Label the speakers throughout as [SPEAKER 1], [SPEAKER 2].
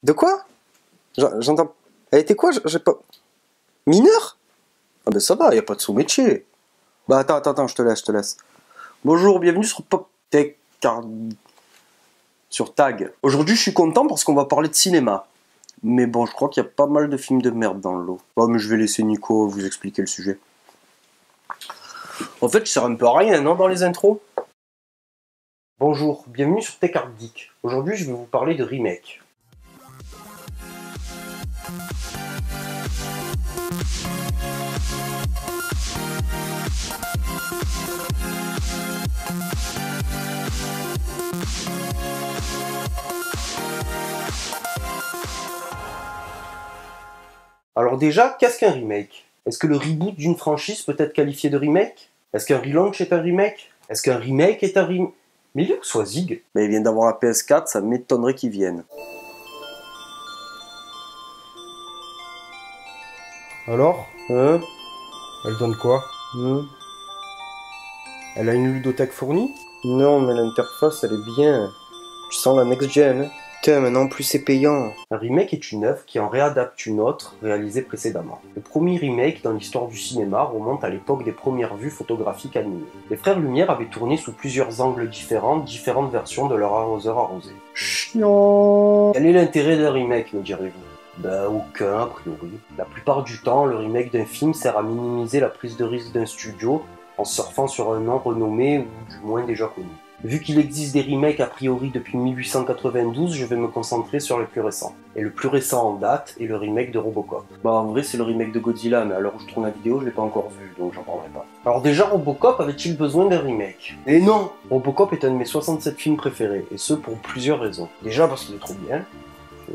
[SPEAKER 1] De quoi? J'entends... Elle était quoi? J'ai pas... Mineur? Ah ben ça va, y a pas de sous-métier. Bah attends, je te laisse. Bonjour, bienvenue sur PopTech... sur Tag. Aujourd'hui je suis content parce qu'on va parler de cinéma. Mais bon, je crois qu'il y a pas mal de films de merde dans le lot. Oh mais je vais laisser Nico vous expliquer le sujet. En fait, je sers un peu à rien, non, dans les intros? Bonjour, bienvenue sur Tecardique. Aujourd'hui je vais vous parler de remake. Alors déjà, qu'est-ce qu'un remake? Est-ce que le reboot d'une franchise peut être qualifié de remake? Est-ce qu'un relaunch est un remake? Est-ce qu'un remake est un remake? Mais il est où soit Zig? Mais il vient d'avoir la PS4, ça m'étonnerait qu'il vienne. Alors? Elle donne quoi? Elle a une ludothèque fournie? Non, mais l'interface, elle est bien. Tu sens la next-gen. Putain, maintenant plus c'est payant. Un remake est une œuvre qui en réadapte une autre réalisée précédemment. Le premier remake dans l'histoire du cinéma remonte à l'époque des premières vues photographiques animées. Les frères Lumière avaient tourné sous plusieurs angles différents, différentes versions de leur arroseur arrosé. Chiant. Quel est l'intérêt d'un remake, me direz-vous? Ben aucun, a priori. La plupart du temps, le remake d'un film sert à minimiser la prise de risque d'un studio en surfant sur un nom renommé ou du moins déjà connu. Vu qu'il existe des remakes a priori depuis 1892, je vais me concentrer sur les plus récents. Et le plus récent en date est le remake de Robocop. Bah en vrai c'est le remake de Godzilla, mais à l'heure où je tourne la vidéo je l'ai pas encore vu, donc j'en parlerai pas. Alors déjà Robocop avait-il besoin d'un remake? Et non! Robocop est un de mes 67 films préférés, et ce pour plusieurs raisons. Déjà parce qu'il est trop bien,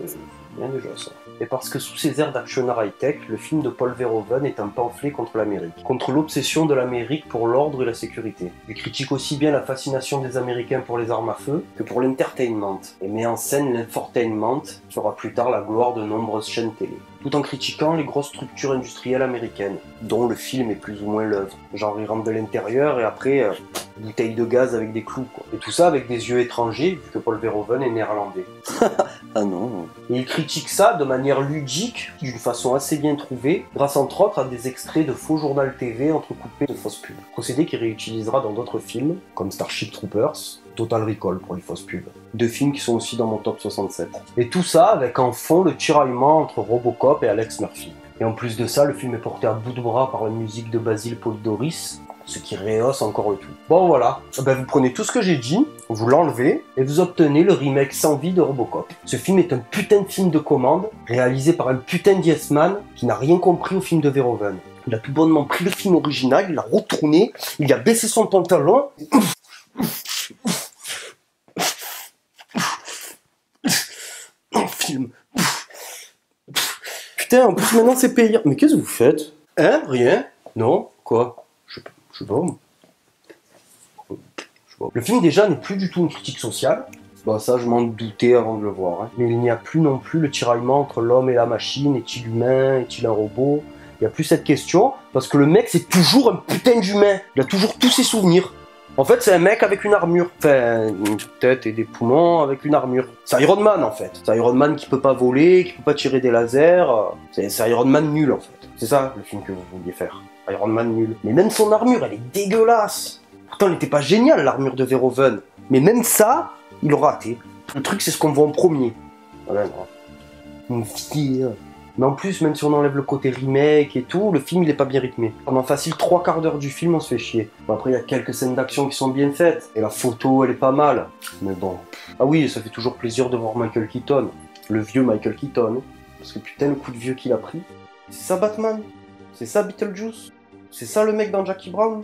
[SPEAKER 1] c'est bien déjà ça. Et parce que sous ses airs d'actionneur high-tech, le film de Paul Verhoeven est un pamphlet contre l'Amérique. Contre l'obsession de l'Amérique pour l'ordre et la sécurité. Il critique aussi bien la fascination des Américains pour les armes à feu que pour l'entertainment. Et met en scène l'infotainment, qui fera plus tard la gloire de nombreuses chaînes télé. Tout en critiquant les grosses structures industrielles américaines, dont le film est plus ou moins l'œuvre. Genre il rentre de l'intérieur et après, bouteille de gaz avec des clous quoi. Et tout ça avec des yeux étrangers, vu que Paul Verhoeven est néerlandais. Ah non. Et il critique ça de manière ludique, d'une façon assez bien trouvée, grâce entre autres à des extraits de faux journal TV entrecoupés de fausses pubs. Procédé qu'il réutilisera dans d'autres films, comme Starship Troopers, Total Recall pour les fausses pubs. Deux films qui sont aussi dans mon top 67. Et tout ça avec en fond le tiraillement entre Robocop et Alex Murphy. Et en plus de ça, le film est porté à bout de bras par la musique de Basil Polidoris, ce qui rehausse encore le tout. Bon voilà, ben, vous prenez tout ce que j'ai dit, vous l'enlevez, et vous obtenez le remake sans vie de Robocop. Ce film est un putain de film de commande, réalisé par un putain de yes man qui n'a rien compris au film de Verhoeven. Il a tout bonnement pris le film original, il l'a retourné, il a baissé son pantalon... Film. Putain, en plus maintenant c'est payant. Mais qu'est-ce que vous faites? Hein? Rien? Non? Quoi? Je sais pas. Le film déjà n'est plus du tout une critique sociale. Bah ça je m'en doutais avant de le voir. Hein. Mais il n'y a plus non plus le tiraillement entre l'homme et la machine. Est-il humain? Est-il un robot? Il n'y a plus cette question. Parce que le mec c'est toujours un putain d'humain. Il a toujours tous ses souvenirs. En fait, c'est un mec avec une armure. Enfin, une tête et des poumons avec une armure. C'est Iron Man, en fait. C'est Iron Man qui peut pas voler, qui peut pas tirer des lasers. C'est Iron Man nul, en fait. C'est ça, le film que vous vouliez faire. Iron Man nul. Mais même son armure, elle est dégueulasse. Pourtant, elle était pas géniale, l'armure de Verhoeven. Mais même ça, il l'a raté. Le truc, c'est ce qu'on voit en premier. Voilà, non. Mais en plus, même si on enlève le côté remake et tout, le film il est pas bien rythmé. Pendant facile 3/4 d'heure du film, on se fait chier. Bon, après, il y a quelques scènes d'action qui sont bien faites. Et la photo, elle est pas mal. Mais bon. Ah oui, ça fait toujours plaisir de voir Michael Keaton. Le vieux Michael Keaton. Parce que putain, le coup de vieux qu'il a pris. C'est ça Batman? C'est ça Beetlejuice? C'est ça le mec dans Jackie Brown?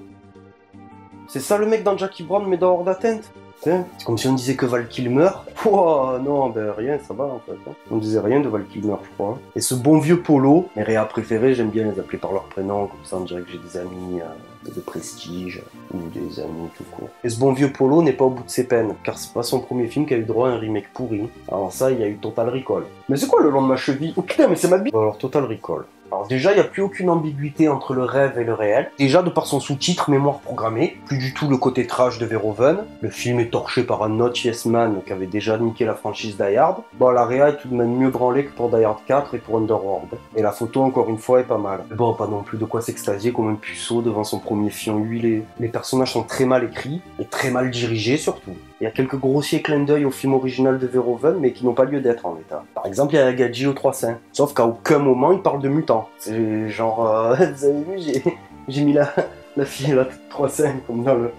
[SPEAKER 1] C'est ça le mec dans Jackie Brown mais dans Hors d'atteinte? C'est comme si on disait que Val Kilmer. Oh non, ben rien, ça va en fait. Hein. On disait rien de Val Kilmer, je crois. Hein. Et ce bon vieux Polo, mes réas préférés, j'aime bien les appeler par leur prénom, comme ça on dirait que j'ai des amis de prestige, ou des amis tout court. Et ce bon vieux Polo n'est pas au bout de ses peines, car c'est pas son premier film qui a eu droit à un remake pourri. Alors ça, il y a eu Total Recall. Mais c'est quoi le long de ma cheville? Oh putain, mais c'est ma bite. Alors Total Recall. Alors déjà, il n'y a plus aucune ambiguïté entre le rêve et le réel. Déjà, de par son sous-titre Mémoire programmée, plus du tout le côté trash de Verhoeven. Le film est torché par un notch yes man qui avait déjà niqué la franchise Die Hard. Bon, la réa est tout de même mieux branlée que pour Die Hard 4 et pour Underworld. Et la photo, encore une fois, est pas mal. Bon, pas non plus de quoi s'extasier comme un puceau devant son premier fion huilé. Les personnages sont très mal écrits et très mal dirigés surtout. Il y a quelques grossiers clins d'œil au film original de Verhoeven, mais qui n'ont pas lieu d'être en l'état. Par exemple, il y a Gadji aux 3 seins. Sauf qu'à aucun moment, il parle de mutants. C'est genre, vous avez vu, j'ai mis la fille là, 3 seins, comme dans le...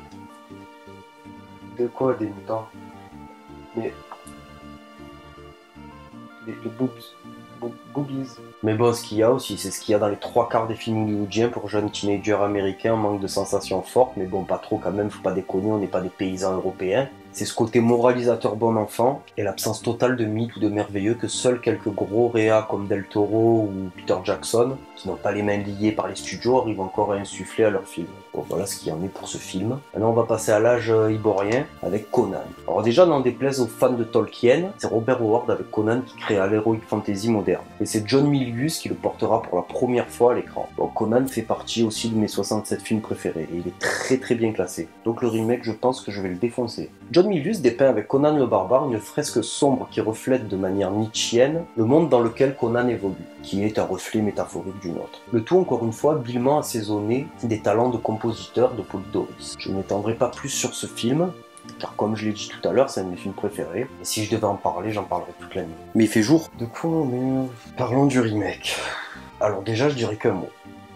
[SPEAKER 1] De quoi, des mutants? Mais... Les boobs. Boobies. Mais bon, ce qu'il y a aussi, c'est ce qu'il y a dans les 3/4 des films hollywoodiens pour jeunes teenagers américains en manque de sensations fortes, mais bon, pas trop quand même, faut pas déconner, on n'est pas des paysans européens. C'est ce côté moralisateur bon enfant et l'absence totale de mythes ou de merveilleux que seuls quelques gros réas comme Del Toro ou Peter Jackson, qui n'ont pas les mains liées par les studios, arrivent encore à insuffler à leur film. Bon, voilà ce qu'il y en est pour ce film. Maintenant, on va passer à l'âge iborien avec Conan. Alors déjà, n'en déplaise aux fans de Tolkien, c'est Robert Howard avec Conan qui créa l'heroic fantasy moderne. Et c'est John Milius qui le portera pour la première fois à l'écran. Donc Conan fait partie aussi de mes 67 films préférés et il est très très bien classé. Donc le remake, je pense que je vais le défoncer. John Milius dépeint avec Conan le barbare une fresque sombre qui reflète de manière nietzschienne le monde dans lequel Conan évolue, qui est un reflet métaphorique du nôtre. Le tout encore une fois habilement assaisonné des talents de compositeur de Polydoris. Je ne m'étendrai pas plus sur ce film, car comme je l'ai dit tout à l'heure, c'est un de mes films préférés, et si je devais en parler, j'en parlerais toute la nuit. Mais il fait jour. De quoi on est... Parlons du remake. Alors déjà, je dirais qu'un mot.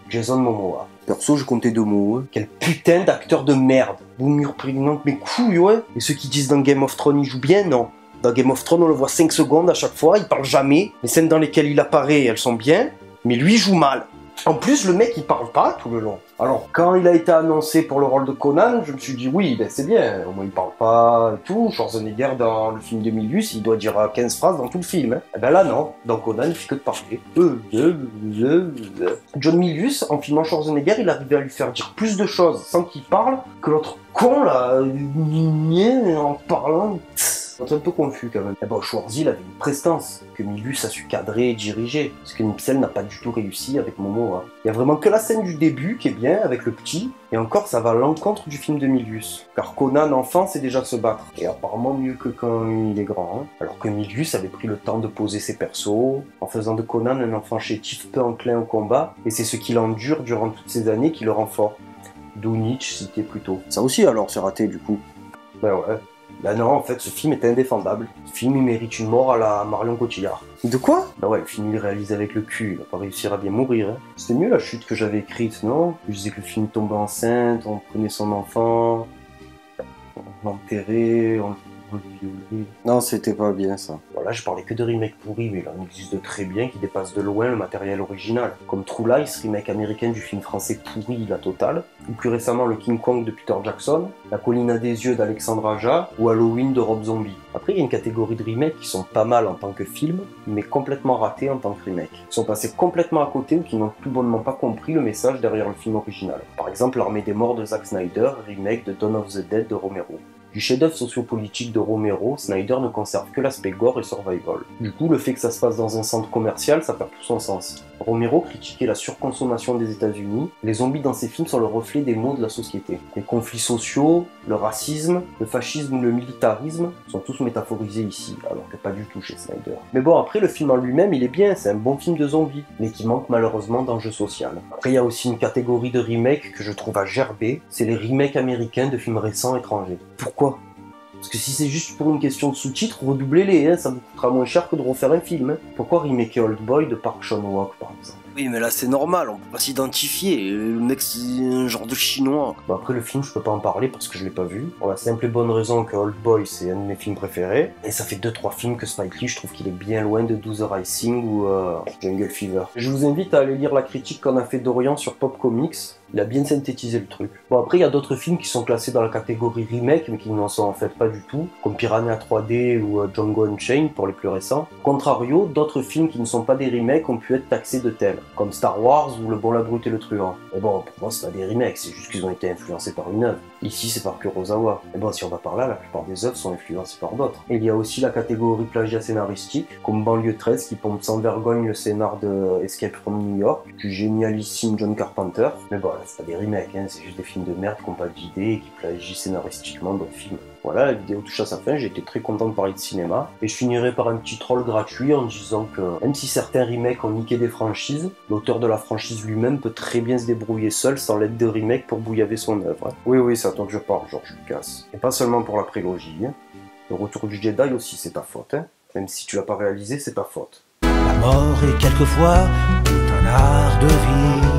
[SPEAKER 1] Jason Momoa. Perso, je comptais 2 mots. Hein. Quel putain d'acteur de merde. Boumure prégnante, mes couilles, ouais. Et ceux qui disent dans Game of Thrones, il joue bien, non. Dans Game of Thrones, on le voit 5 secondes à chaque fois, il parle jamais. Les scènes dans lesquelles il apparaît, elles sont bien, mais lui joue mal. En plus, le mec, il parle pas tout le long. Alors, quand il a été annoncé pour le rôle de Conan, je me suis dit, oui, ben c'est bien, au moins il parle pas et tout. Schwarzenegger, dans le film de Milius, il doit dire 15 phrases dans tout le film. Hein. Et ben là, non. Dans Conan, il fait que de parler. John Milius, en filmant Schwarzenegger, il arrivait à lui faire dire plus de choses sans qu'il parle que l'autre con, là, en parlant... C'est un peu confus quand même. Et bon, Schwarzy, il avait une prestance que Milius a su cadrer et diriger, ce que Nipsel n'a pas du tout réussi avec Momoa. Il y a vraiment que la scène du début qui est bien avec le petit, et encore ça va à l'encontre du film de Milius. Car Conan enfant c'est déjà se battre, et apparemment mieux que quand il est grand. Hein. Alors que Milius avait pris le temps de poser ses persos, en faisant de Conan un enfant chétif peu enclin au combat, et c'est ce qu'il endure durant toutes ces années qui le rend fort. D'où Nietzsche citait plus tôt. Ça aussi alors c'est raté du coup. Ben ouais. Ben non, en fait, ce film est indéfendable. Ce film, il mérite une mort à la Marion Cotillard. De quoi? Bah ouais, le film, il est réalisé avec le cul, il va pas réussir à bien mourir. Hein. C'était mieux la chute que j'avais écrite, non? Je disais que le film tombait enceinte, on prenait son enfant, on l'enterrait, on le violait. Non, c'était pas bien ça. Voilà, je parlais que de remakes pourris, mais il en existe de très bien qui dépassent de loin le matériel original. Comme True Lies, remake américain du film français pourri La Totale, ou plus récemment le King Kong de Peter Jackson, La Colline à des yeux d'Alexandre Aja, ou Halloween de Rob Zombie. Après, il y a une catégorie de remakes qui sont pas mal en tant que film, mais complètement ratés en tant que remake. Qui sont passés complètement à côté ou qui n'ont tout bonnement pas compris le message derrière le film original. Par exemple, L'Armée des Morts de Zack Snyder, remake de Dawn of the Dead de Romero. Du chef-d'œuvre sociopolitique de Romero, Snyder ne conserve que l'aspect gore et survival. Du coup, le fait que ça se passe dans un centre commercial, ça perd tout son sens. Romero critiquait la surconsommation des États-Unis. Les zombies dans ses films sont le reflet des maux de la société. Les conflits sociaux, le racisme, le fascisme ou le militarisme sont tous métaphorisés ici, alors que pas du tout chez Snyder. Mais bon, après, le film en lui-même, il est bien, c'est un bon film de zombies, mais qui manque malheureusement d'enjeu social. Après, il y a aussi une catégorie de remakes que je trouve à gerber, c'est les remakes américains de films récents étrangers. Pourquoi ? Parce que si c'est juste pour une question de sous-titres, redoublez-les, hein, ça vous coûtera moins cher que de refaire un film. Hein. Pourquoi remaker Old Boy de Park Chan-wook par exemple? Oui, mais là c'est normal, on peut pas s'identifier, le mec c'est un genre de chinois. Bon, après le film, je peux pas en parler parce que je l'ai pas vu. Pour la simple et bonne raison que Old Boy c'est un de mes films préférés. Et ça fait 2-3 films que Spike Lee, je trouve qu'il est bien loin de Do the Rising ou Jungle Fever. Je vous invite à aller lire la critique qu'on a fait d'Orient sur Pop Comics. Il a bien synthétisé le truc. Bon, après, il y a d'autres films qui sont classés dans la catégorie remake, mais qui n'en sont en fait pas du tout, comme Piranha 3D ou Django Unchained pour les plus récents. Contrario, d'autres films qui ne sont pas des remakes ont pu être taxés de tels, comme Star Wars ou Le Bon, la Brute et le Truand. Mais bon, pour moi, c'est pas des remakes, c'est juste qu'ils ont été influencés par une œuvre. Ici, c'est par Kurosawa. Mais bon, si on va par là, la plupart des œuvres sont influencées par d'autres. Et il y a aussi la catégorie plagiat scénaristique, comme Banlieue 13 qui pompe sans vergogne le scénar de Escape from New York, du génialissime John Carpenter. Mais bon, là, c'est pas des remakes, hein, c'est juste des films de merde qui n'ont pas d'idée et qui plagient scénaristiquement d'autres films. Voilà, la vidéo touche à sa fin, j'ai été très content de parler de cinéma. Et je finirai par un petit troll gratuit en disant que même si certains remakes ont niqué des franchises, l'auteur de la franchise lui-même peut très bien se débrouiller seul sans l'aide de remake pour bouillaver son œuvre. Hein. Oui, c'est à toi que je parle, George Lucas. Et pas seulement pour la prélogie. Hein. Le retour du Jedi aussi, c'est ta faute. Hein. Même si tu l'as pas réalisé, c'est ta faute.
[SPEAKER 2] La mort est quelquefois un art de vie.